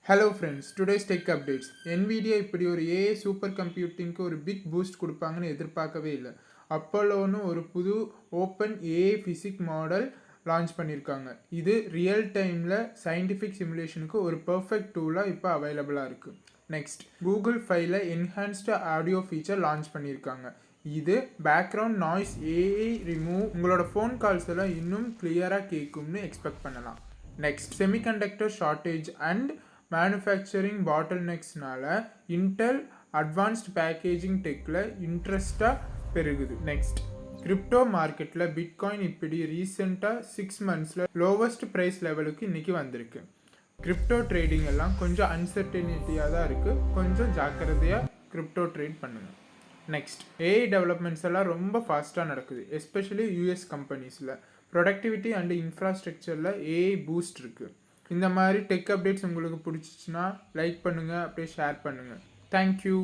Hello friends, today's tech updates. NVIDIA இப்படி ஒரு AI super கம்ப்யூட்டிங்க்கு ஒரு பிக் பூஸ்ட் கொடுப்பாங்கன்னு எதிர்பார்க்கவே இல்லை. அப்போலோன்னு ஒரு புது open AI physique model launch பண்ணியிருக்காங்க. இது ரியல் டைமில் சயின்டிஃபிக் சிமுலேஷனுக்கு ஒரு பர்ஃபெக்ட் டூலாக இப்போ அவைலபிளாக இருக்குது. நெக்ஸ்ட், கூகுள் ஃபைல என்ஹான்ஸ்டு ஆடியோ ஃபீச்சர் லான்ச் பண்ணியிருக்காங்க. இது பேக்ரவுண்ட் நாய்ஸ் AI ரிமூவ் உங்களோட ஃபோன் கால்ஸ் எல்லாம் இன்னும் கிளியராக கேட்கும்னு எக்ஸ்பெக்ட் பண்ணலாம். Next, semiconductor shortage and manufacturing பாட்டில்நெக்ஸ்னால இன்டெல் அட்வான்ஸ்ட் பேக்கேஜிங் டெக்கில் இன்ட்ரெஸ்டாக பெருகுது. நெக்ஸ்ட், கிரிப்டோ மார்க்கெட்டில் பிட்காயின் இப்படி ரீசெண்டாக 6 மந்த்ஸில் லோவஸ்ட் ப்ரைஸ் லெவலுக்கு இன்றைக்கி வந்திருக்கு. கிரிப்டோ ட்ரேடிங் எல்லாம் கொஞ்சம் அன்சர்டனிட்டியாக தான் இருக்குது. கொஞ்சம் ஜாக்கிரதையாக கிரிப்டோ ட்ரேட் பண்ணுங்கள். நெக்ஸ்ட், AI டெவலப்மெண்ட்ஸ் எல்லாம் ரொம்ப ஃபாஸ்ட்டாக நடக்குது. எஸ்பெஷலி US கம்பெனிஸில் ப்ரொடக்டிவிட்டி அண்ட் இன்ஃப்ராஸ்ட்ரக்சரில் AI பூஸ்ட் இருக்குது. இந்த மாதிரி டெக் அப்டேட்ஸ் உங்களுக்கு பிடிச்சிச்சின்னா லைக் பண்ணுங்கள், அப்படியே ஷேர் பண்ணுங்கள். தேங்க்யூ.